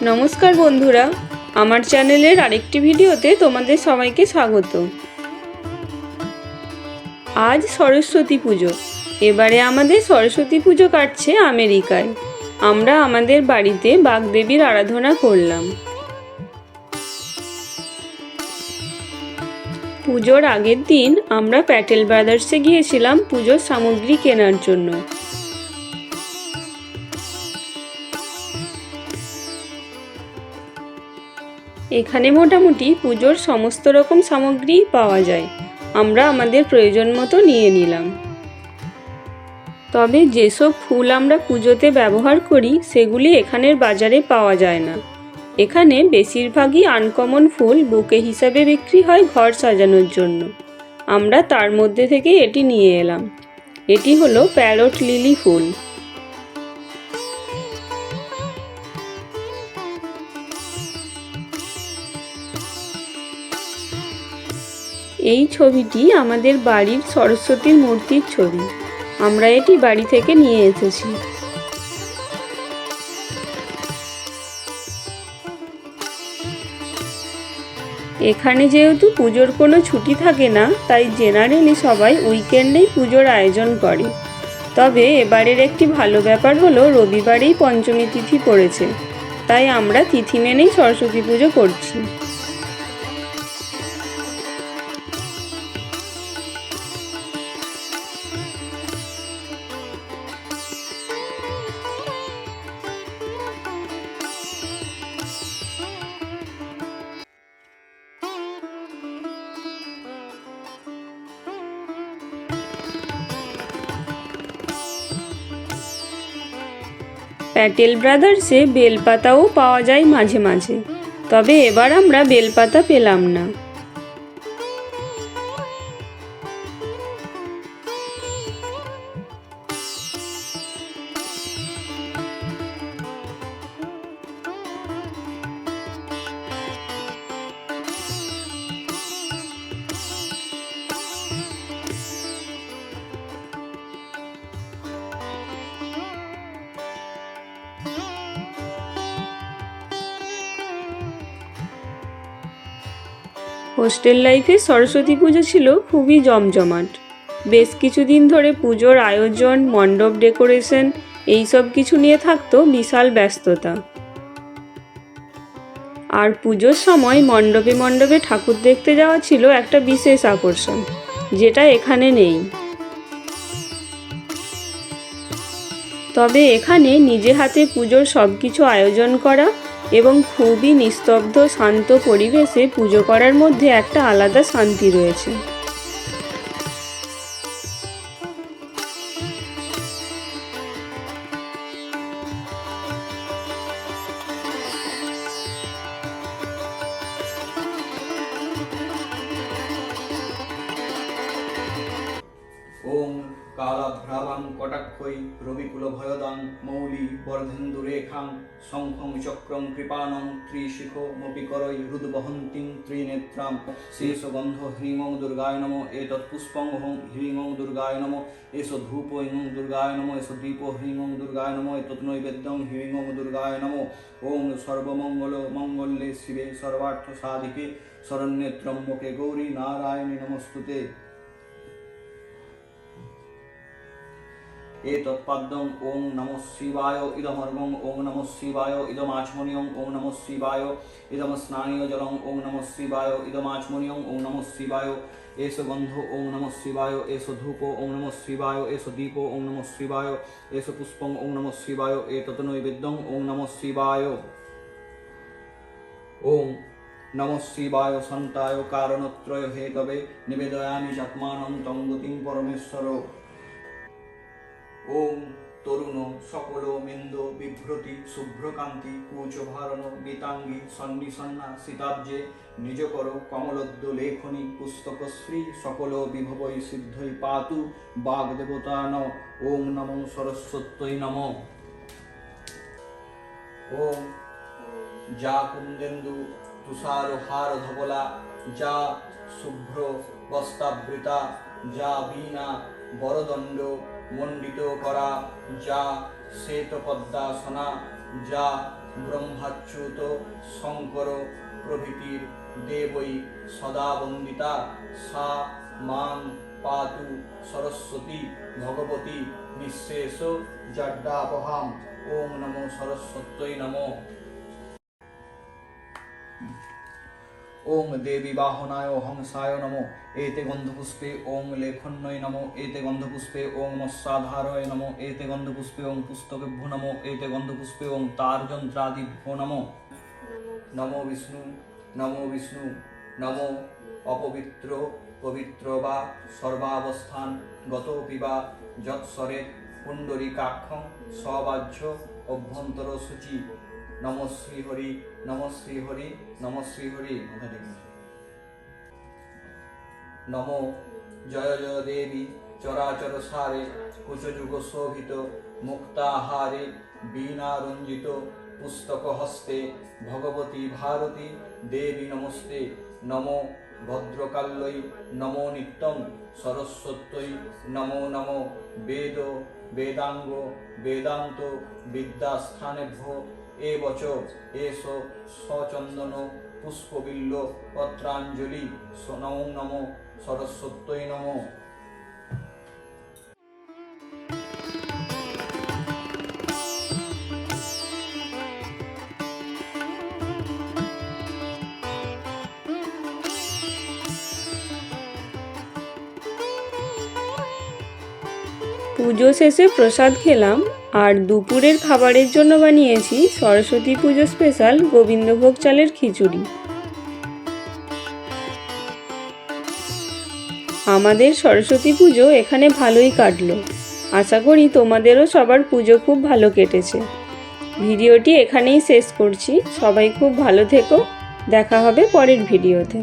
নমস্কার বন্ধুরা, আমার চ্যানেলের আরেকটি ভিডিওতে তোমাদের সবাইকে স্বাগত। আজ সরস্বতী পুজো। এবারে আমাদের সরস্বতী পুজো কাটছে আমেরিকায়। আমরা আমাদের বাড়িতে বাগদেবীর আরাধনা করলাম। পুজোর আগের দিন আমরা প্যাটেল ব্রাদার্সে গিয়েছিলাম পুজোর সামগ্রী কেনার জন্য। এখানে মোটামুটি পুজোর সমস্ত রকম সামগ্রী পাওয়া যায়। আমরা আমাদের প্রয়োজন মতো নিয়ে নিলাম। তবে যেসব ফুল আমরা পুজোতে ব্যবহার করি সেগুলি এখানের বাজারে পাওয়া যায় না। এখানে বেশিরভাগই আনকমন ফুল বুকে হিসাবে বিক্রি হয় ঘর সাজানোর জন্য। আমরা তার মধ্যে থেকে এটি নিয়ে এলাম। এটি হলো প্যারট লিলি ফুল। এই ছবিটি আমাদের বাড়ির সরস্বতীর মূর্তির ছবি। আমরা এটি বাড়ি থেকে নিয়ে এসেছি। এখানে যেহেতু পুজোর কোনো ছুটি থাকে না, তাই জেনারেলি সবাই উইকেন্ডেই পুজোর আয়োজন করে। তবে এবারের একটি ভালো ব্যাপার হলো রবিবারেই পঞ্চমী তিথি পড়েছে, তাই আমরা তিথি মেনেই সরস্বতী পুজো করছি। প্যাটেল ব্রাদার্সে বেলপাতাও পাওয়া যায় মাঝে মাঝে, তবে এবার আমরা বেলপাতা পেলাম না। হোস্টেল লাইফে সরস্বতী পুজো ছিল খুবই জমজমাট। বেশ কিছুদিন ধরে পুজোর আয়োজন, মণ্ডপ ডেকোরেশন এইসব কিছু নিয়ে থাকতো বিশাল ব্যস্ততা। আর পুজোর সময় মণ্ডপে মণ্ডপে ঠাকুর দেখতে যাওয়া ছিল একটা বিশেষ আকর্ষণ, যেটা এখানে নেই। তবে এখানে নিজে হাতে পুজোর সব কিছু আয়োজন করা এবং খুবই নিস্তব্ধ শান্ত পরিবেশে পুজো করার মধ্যে একটা আলাদা শান্তি রয়েছে। ওং কালাভ্রাবাং কটাক্ষৈ রবিকুলভয়দাং মৌলি বর্ধেন্দুরেখাং শঙ্খং চক্রং কৃপাণং ত্রিশিখমপি করৈ হৃদবহন্তিং ত্রিনেত্রাং শেষগন্ধ হ্রিং ওং দুর্গায় নমঃ এতৎ পুষ্পং ওং হ্রিং ওং দুর্গায় নমঃ এষ ধূপ ওং দুর্গায় নমঃ এষ দীপ হ্রিং ওং দুর্গায় নমঃ এতৎ নৈবেদ্যং হ্রিং ওং দুর্গায় নমঃ ওং সর্বমঙ্গল মঙ্গলে শিবে সর্বার্থ সাধিকে শরণ্যে ত্র্যম্বকে গৌরী নারায়ণী নমস্তুতে। एतत्पद्मं ओं नमः शिवाय इदमर्घं ओं नमः शिवाय इदमाचमनीयं ओं नमः शिवाय इदमस्नानीय जलं ओं नमः शिवाय इदमाचमनीयं ओं नमः शिवाय एष गन्धो ओं नमः शिवाय एष धूपो ओं नमः शिवाय एष दीपो ओं नमः शिवाय एष पुष्पं ओं नमः शिवाय एतत् नैवेद्यं ओं नमः शिवाय। ओं नमः शिवाय सन्ताय कारणत्रय हेतवे निवेदयामि चात्मानं तं गतिं परमेश्वर। ओं तरुण सकल मेन्द बिभ्रति शुभ्रकान्ति कूचभारण गीतांगी सन्निसन्ना सीताब्जे निजकर कमलोद्द लेखनी पुस्तकश्री सकल विभवै सिद्धै पातु वाग्देवता न। ओं नमो सरस्वत्यै नमः। ओं जा कुन्देन्दु तुषारहार धवला जा शुभ्र वस्त्रावृता जा वीणा বরদণ্ড মণ্ডিত করা, যা শ্বেত পদ্মাসনা, যা ব্রহ্মাচ্যুত শঙ্কর প্রভৃতির দেবৈ সদা বন্দিতা সা মাং পাতু সরস্বতী ভগবতী নিঃশেষ জড্ডাপহাম। ওম নমো সরস্বত্যৈ নমঃ। ওং দেবী বাহনায় হংসায় নমো। এতে গন্ধপুষ্পে ওং লেখন্যৈ নমো। এতে গন্ধপুষ্পে ওং মৎস্যাধারয় নমো। এতে গন্ধপুষ্পে ওং পুস্তকেভ্যো নমো। এতে গন্ধপুষ্পে ওং তারযন্ত্রাদিভ্যো নমো। নমো বিষ্ণু নমো বিষ্ণু নমো অপবিত্র পবিত্র বা সর্বাবস্থান গতোপি বা যৎসরে পুণ্ডরীকাক্ষং সবাহ্য অভ্যন্তর সূচি। নম শ্রীহরি নম শ্রীহরি নম শ্রীহরি। নম জয় জয় দেবী চরাচর সারে কুচযুগ শোভিত মুক্তাহারে বীণারঞ্জিত পুস্তক হস্তে ভগবতী ভারতী দেবী নমস্তে। নমো ভদ্রকাল্যৈ নমো নিত্যং সরস্বত্যৈ নমো নমো। বেদ বেদাঙ্গ বেদান্ত বিদ্যাস্থানেভ্যো এবচ এষ সচন্দন পুষ্পবিল্ল পত্রাঞ্জলি। নমো নমো সরস্বত্যৈ নমঃ। পুজো শেষে প্রসাদ খেলাম আর দুপুরের খাবারের জন্য বানিয়েছি সরস্বতী পুজো স্পেশাল গোবিন্দভোগ চালের খিচুড়ি। আমাদের সরস্বতী পুজো এখানে ভালোই কাটলো। আশা করি তোমাদেরও সবার পুজো খুব ভালো কেটেছে। ভিডিওটি এখানেই শেষ করছি। সবাই খুব ভালো থেকো। দেখা হবে পরের ভিডিওতে।